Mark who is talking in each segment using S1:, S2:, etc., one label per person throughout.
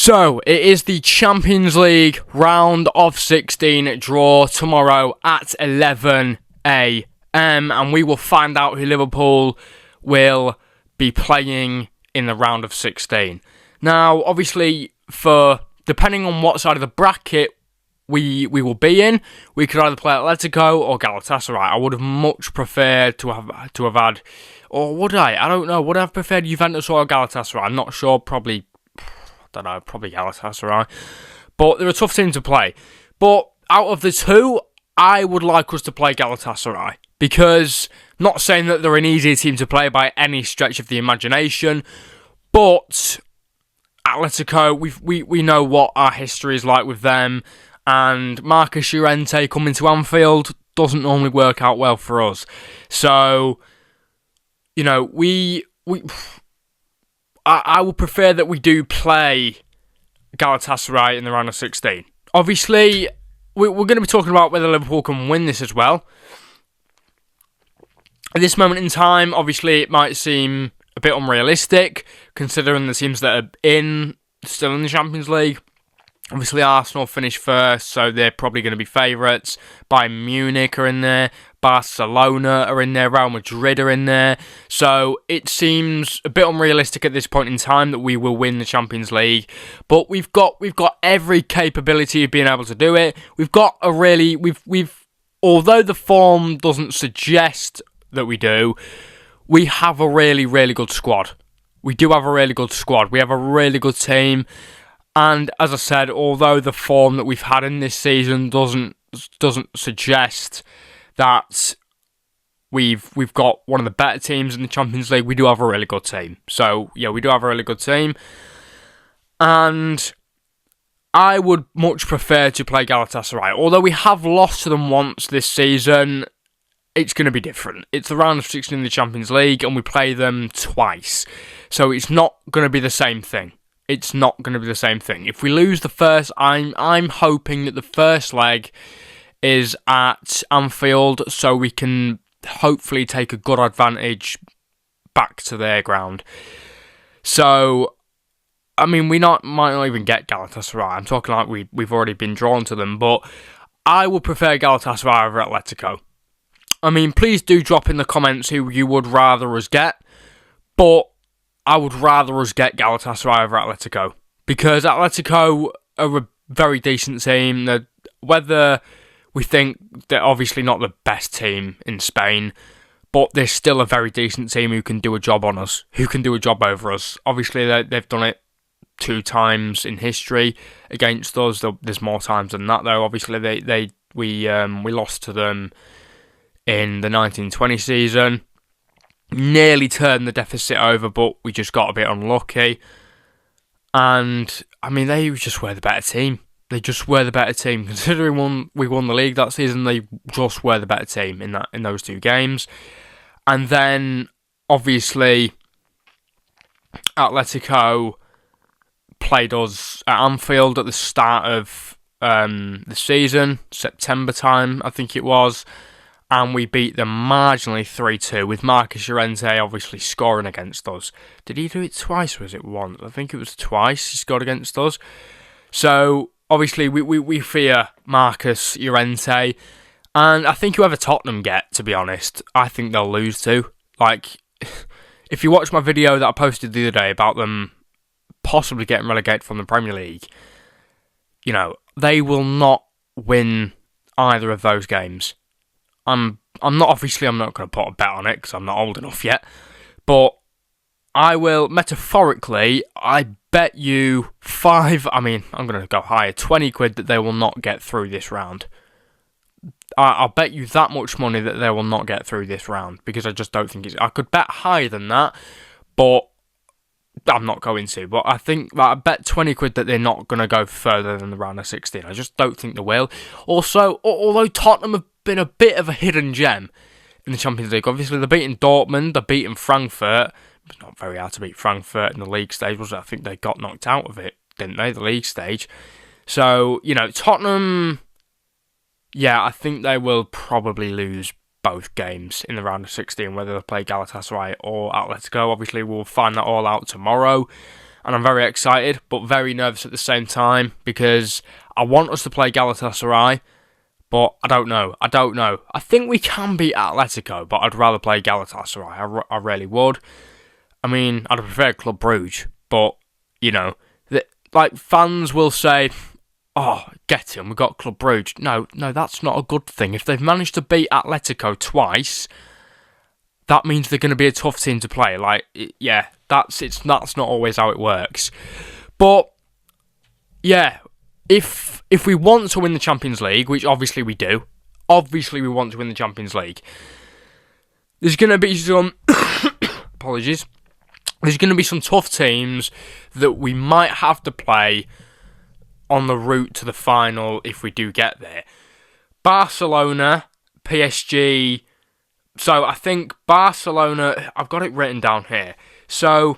S1: So, it is the Champions League round of 16 draw tomorrow at 11 a.m. and we will find out who Liverpool will be playing in the round of 16. Now, obviously, depending on what side of the bracket we will be in, we could either play Atletico or Galatasaray. I would have much preferred to have had, or would I? I don't know. Would I have preferred Juventus or Galatasaray? I'm not sure. Probably Galatasaray. But they're a tough team to play. But out of the two, I would like us to play Galatasaray. Because, not saying that they're an easier team to play by any stretch of the imagination, but Atletico, we know what our history is like with them, and Marcus Llorente coming to Anfield doesn't normally work out well for us. So, you know, I would prefer that we do play Galatasaray in the round of 16. Obviously, we're going to be talking about whether Liverpool can win this as well. At this moment in time, obviously, it might seem a bit unrealistic, considering the teams that are still in the Champions League. Obviously, Arsenal finished first, so they're probably going to be favourites. Bayern Munich are in there. Barcelona are in there. Real Madrid are in there. So it seems a bit unrealistic at this point in time that we will win the Champions League. But we've got every capability of being able to do it. Although the form doesn't suggest that we do, we have a really, really good squad. We do have a really good squad. We have a really good team. And as I said, although the form that we've had in this season doesn't suggest that we've got one of the better teams in the Champions League, we do have a really good team. So, yeah, we do have a really good team. And I would much prefer to play Galatasaray. Although we have lost to them once this season, it's going to be different. It's the round of 16 in the Champions League, and we play them twice. So it's not going to be the same thing. It's not going to be the same thing. If we lose the first, I'm hoping that the first leg is at Anfield, so we can hopefully take a good advantage back to their ground. So, I mean, might not even get Galatasaray. I'm talking like we've already been drawn to them, but I would prefer Galatasaray over Atletico. I mean, please do drop in the comments who you would rather us get, but I would rather us get Galatasaray over Atletico, because Atletico are a very decent team. Whether we think they're obviously not the best team in Spain, but they're still a very decent team who can do a job on us, who can do a job over us. Obviously, they've done it 2 times in history against us. There's more times than that, though. Obviously, we lost to them in the 1920 season. Nearly turned the deficit over, but we just got a bit unlucky. And, I mean, they just were the better team. They just were the better team. Considering we won the league that season, they just were the better team in those 2 games. And then, obviously, Atletico played us at Anfield at the start of the season, September time, I think it was. And we beat them marginally 3-2, with Marcus Llorente obviously scoring against us. Did he do it twice, or was it once? I think it was twice he scored against us. So, obviously, we fear Marcus Llorente. And I think whoever Tottenham get, to be honest, I think they'll lose to. Like, if you watch my video that I posted the other day about them possibly getting relegated from the Premier League, you know, they will not win either of those games. I'm not going to put a bet on it because I'm not old enough yet, but I will, metaphorically, I bet you I'm going to go higher, 20 quid that they will not get through this round. I'll bet you that much money that they will not get through this round, because I just don't think I could bet higher than that, but I'm not going to. But I think I bet 20 quid that they're not going to go further than the round of 16. I just don't think they will. Also, although Tottenham have been a bit of a hidden gem in the Champions League. Obviously, they're beating Dortmund, they're beating Frankfurt. It's not very hard to beat Frankfurt in the league stage, was it? I think they got knocked out of it, didn't they, the league stage? So, you know, Tottenham, yeah, I think they will probably lose both games in the round of 16, whether they play Galatasaray or Atletico. Obviously, we'll find that all out tomorrow. and I'm very excited, but very nervous at the same time, because I want us to play Galatasaray, but I don't know. I think we can beat Atletico, but I'd rather play Galatasaray. I really would. I mean, I'd prefer Club Brugge, but, you know, like, fans will say, oh, get him, we got Club Brugge. No, that's not a good thing. If they've managed to beat Atletico twice, that means they're going to be a tough team to play. Like, yeah, that's not always how it works. But, yeah, if we want to win the Champions League, which obviously we do, obviously we want to win the Champions League, there's going to be some, apologies, there's going to be some tough teams that we might have to play on the route to the final if we do get there. Barcelona, PSG. So I think Barcelona, I've got it written down here. So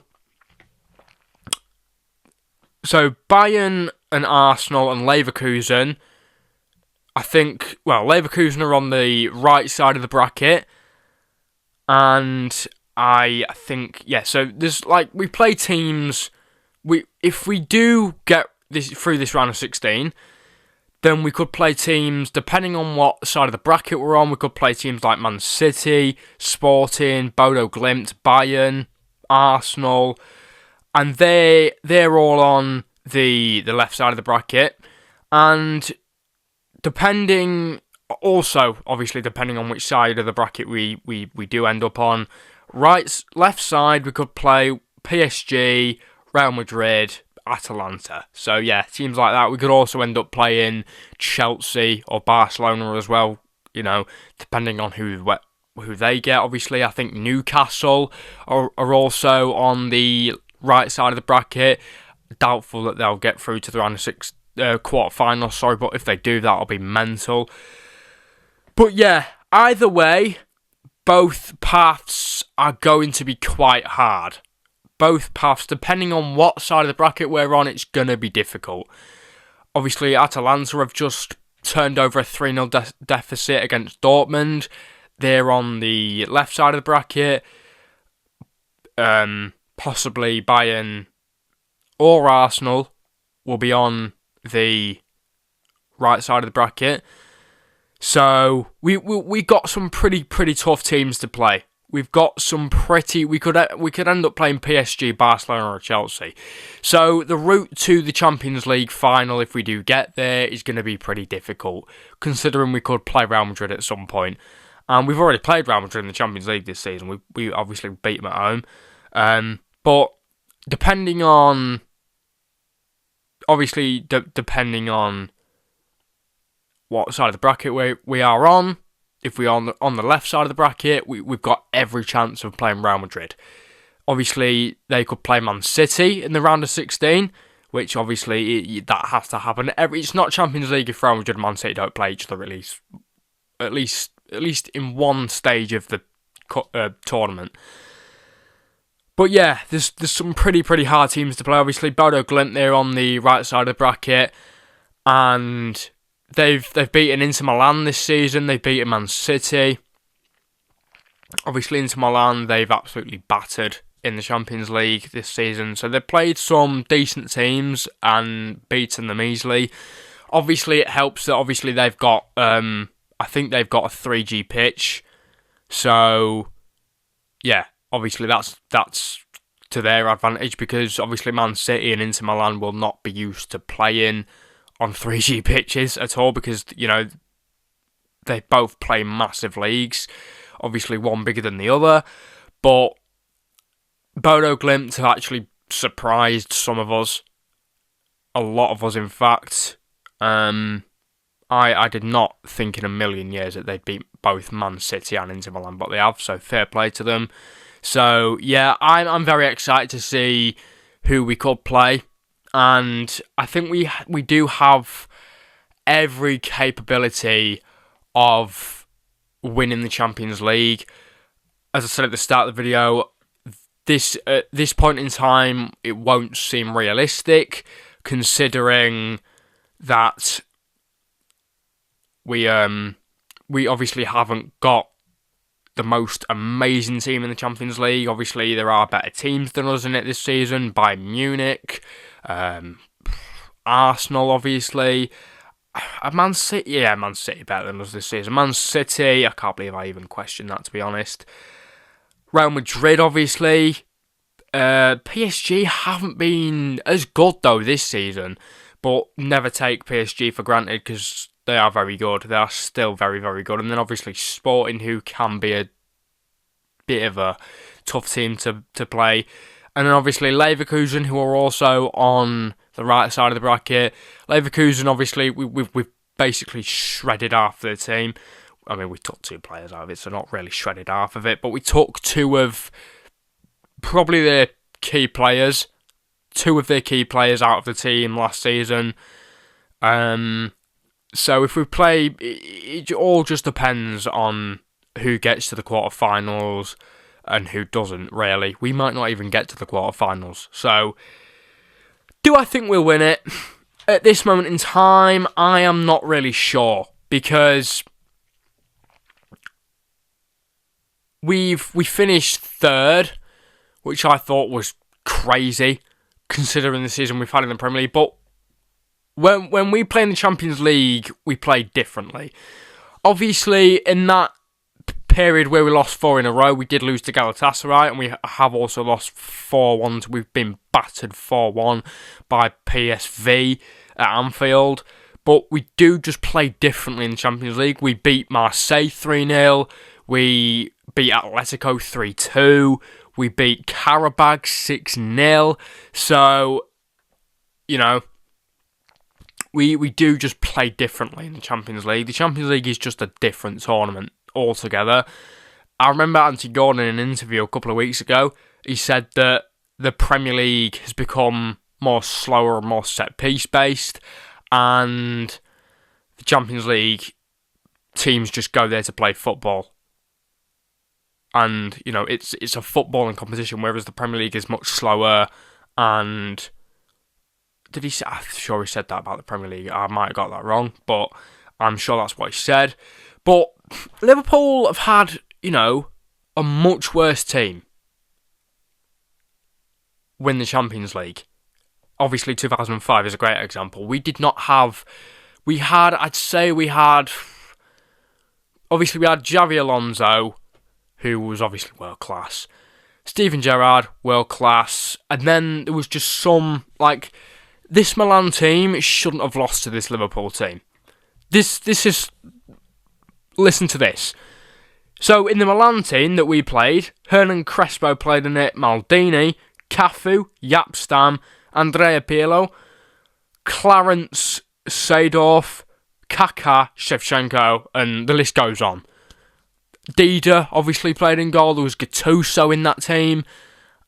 S1: Bayern and Arsenal and Leverkusen, I think, well, Leverkusen are on the right side of the bracket. And I think, yeah, so there's, like, we play teams, if we do get this through this round of 16, then we could play teams, depending on what side of the bracket we're on, we could play teams like Man City, Sporting, Bodo Glimt, Bayern, Arsenal, and they're all on the left side of the bracket. And depending, also, obviously, depending on which side of the bracket we do end up on, left side, we could play PSG, Real Madrid, Atalanta. So yeah, teams like that. We could also end up playing Chelsea or Barcelona as well, you know, depending on who they get. Obviously, I think Newcastle are also on the right side of the bracket. Doubtful that they'll get through to the round of quarter-final, sorry, but if they do, that'll be mental. But yeah, either way, both paths are going to be quite hard. Both paths, depending on what side of the bracket we're on, it's going to be difficult. Obviously, Atalanta have just turned over a 3-0 deficit against Dortmund. They're on the left side of the bracket. Possibly Bayern or Arsenal will be on the right side of the bracket. So we got some pretty tough teams to play. We've got some we could end up playing PSG, Barcelona or Chelsea. So the route to the Champions League final, if we do get there, is going to be pretty difficult, considering we could play Real Madrid at some point. And we've already played Real Madrid in the Champions League this season. We obviously beat them at home. But depending on, obviously, depending on what side of the bracket we are on, if we are on the left side of the bracket, we've got every chance of playing Real Madrid. Obviously, they could play Man City in the round of 16, which obviously that has to happen. It's not Champions League if Real Madrid and Man City don't play each other at least in one stage of the tournament. But yeah, there's some pretty hard teams to play. Obviously, Bodo Glimt, they're on the right side of the bracket, and They've beaten Inter Milan this season. They've beaten Man City. Obviously, Inter Milan, they've absolutely battered in the Champions League this season. So they've played some decent teams and beaten them easily. Obviously, it helps that obviously they've got, I think they've got a 3G pitch. So yeah, obviously that's to their advantage, because obviously Man City and Inter Milan will not be used to playing on 3G pitches at all, because, you know, they both play massive leagues, obviously one bigger than the other. But Bodo Glimt have actually surprised some of us, a lot of us in fact. I did not think in a million years that they'd beat both Man City and Inter Milan, but they have, so fair play to them. So yeah, I'm very excited to see who we could play. And I think we do have every capability of winning the Champions League. As I said at the start of the video, at this point in time, it won't seem realistic, considering that we obviously haven't got the most amazing team in the Champions League. Obviously, there are better teams than us in it this season. Bayern Munich, Arsenal, obviously. Man City better than us this season. Man City, I can't believe I even questioned that, to be honest. Real Madrid, obviously. PSG haven't been as good, though, this season. But never take PSG for granted, because they are very good. They are still very, very good. And then, obviously, Sporting, who can be a bit of a tough team to play. And then, obviously, Leverkusen, who are also on the right side of the bracket. Leverkusen, obviously, we've basically shredded half of the team. I mean, we took 2 players out of it, so not really shredded half of it. But we took 2 of probably their key players. 2 of their key players out of the team last season. So if we play, it all just depends on who gets to the quarterfinals and who doesn't, really. We might not even get to the quarterfinals. So, do I think we'll win it? At this moment in time, I am not really sure, because we finished 3rd, which I thought was crazy, considering the season we've had in the Premier League. But when we play in the Champions League, we play differently. Obviously, in that period where we lost 4 in a row, we did lose to Galatasaray, and we have also lost 4-1. We've been battered 4-1 by PSV at Anfield. But we do just play differently in the Champions League. We beat Marseille 3-0. We beat Atletico 3-2. We beat Karabakh 6-0. So, we do just play differently in the Champions League. The Champions League is just a different tournament altogether. I remember Anthony Gordon in an interview a couple of weeks ago, he said that the Premier League has become more slower and more set-piece based, and the Champions League teams just go there to play football. And, it's a footballing competition, whereas the Premier League is much slower. And did he say? I'm sure he said that about the Premier League. I might have got that wrong, but I'm sure that's what he said. But Liverpool have had, a much worse team win the Champions League. Obviously, 2005 is a great example. Obviously, we had Xavi Alonso, who was obviously world class. Steven Gerrard, world class. And then there was just some, this Milan team shouldn't have lost to this Liverpool team. This is... Listen to this. So, in the Milan team that we played, Hernan Crespo played in it, Maldini, Cafu, Jaap Stam, Andrea Pirlo, Clarence Seedorf, Kaká, Shevchenko, and the list goes on. Dida obviously played in goal. There was Gattuso in that team,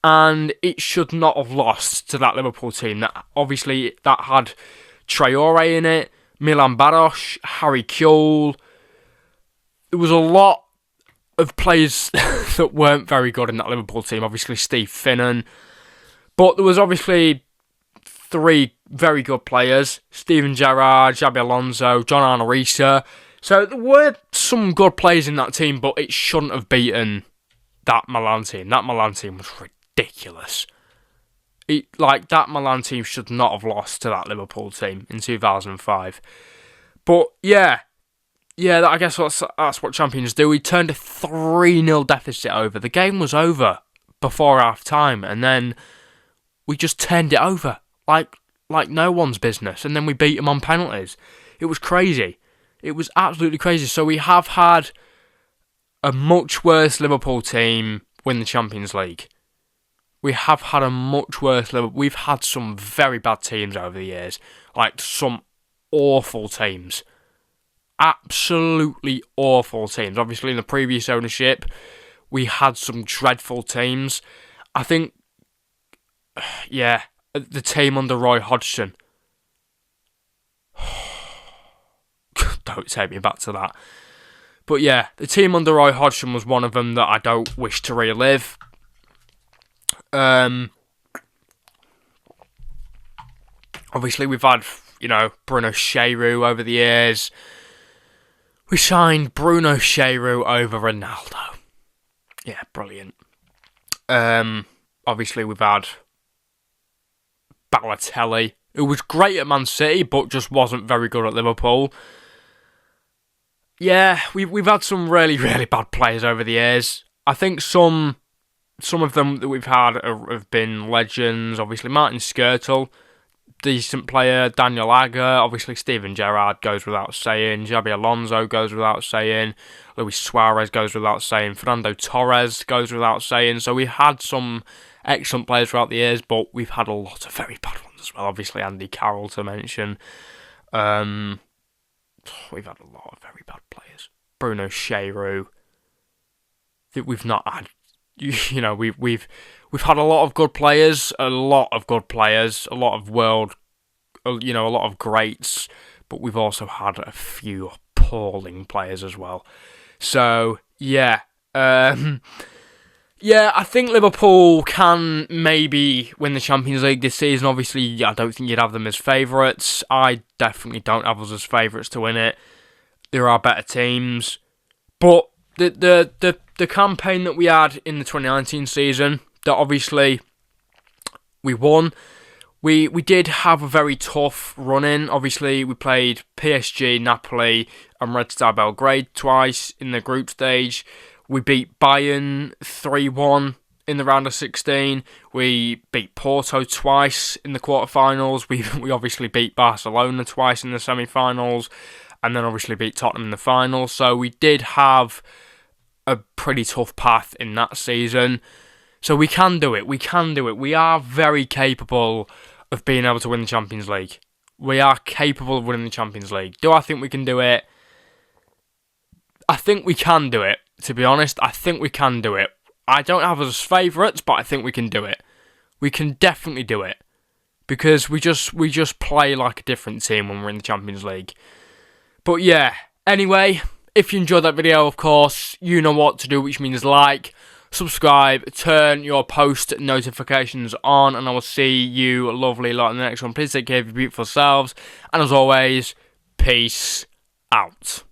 S1: and it should not have lost to that Liverpool team. That had Traore in it, Milan Baros, Harry Kewell. There was a lot of players that weren't very good in that Liverpool team. Obviously, Steve Finnan, but there was obviously 3 very good players: Steven Gerrard, Xabi Alonso, John Arne Riise. So there were some good players in that team, but it shouldn't have beaten that Milan team. That Milan team was ridiculous. That Milan team should not have lost to that Liverpool team in 2005. But yeah, I guess that's what champions do. We turned a 3-0 deficit over. The game was over before half time, and then we just turned it over like no one's business, and then we beat them on penalties. It was crazy. It was absolutely crazy. So we have had a much worse Liverpool team win the Champions League. We have had a much worse Liverpool. We've had some very bad teams over the years. Some awful teams. Absolutely awful teams. Obviously, in the previous ownership, we had some dreadful teams. I think, the team under Roy Hodgson. Don't take me back to that. But yeah, the team under Roy Hodgson was one of them that I don't wish to relive. Obviously, we've had, Bruno Cheyrou over the years. We signed Bruno Cheyrou over Ronaldo. Yeah, brilliant. Obviously we've had Balotelli, who was great at Man City, but just wasn't very good at Liverpool. Yeah, we've had some really, really bad players over the years. I think some of them that we've had have been legends. Obviously, Martin Skirtle, decent player. Daniel Agger, obviously Steven Gerrard goes without saying. Xabi Alonso goes without saying. Luis Suarez goes without saying. Fernando Torres goes without saying. So we've had some excellent players throughout the years, but we've had a lot of very bad ones as well. Obviously, Andy Carroll to mention. We've had a lot of very bad players. Bruno Cheyrou. That we've not had. You know, we've had a lot of good players, a lot of world, a lot of greats, but we've also had a few appalling players as well. So yeah, yeah, I think Liverpool can maybe win the Champions League this season. Obviously, I don't think you'd have them as favourites. I definitely don't have us as favourites to win it. There are better teams, but the campaign that we had in the 2019 season, that obviously we won. We did have a very tough run in. Obviously, we played PSG, Napoli, and Red Star Belgrade twice in the group stage. We beat Bayern 3-1 in the round of 16. We beat Porto twice in the quarterfinals. We obviously beat Barcelona twice in the semi-finals, and then obviously beat Tottenham in the final. So we did have a pretty tough path in that season. So we can do it. We can do it. We are very capable of being able to win the Champions League. We are capable of winning the Champions League. Do I think we can do it? I think we can do it. To be honest, I think we can do it. I don't have us as favourites, but I think we can do it. We can definitely do it. Because we just play like a different team when we're in the Champions League. But yeah, anyway, if you enjoyed that video, of course, you know what to do, which means like, subscribe, turn your post notifications on, and I will see you lovely lot in the next one. Please take care of your beautiful selves, and as always, peace out.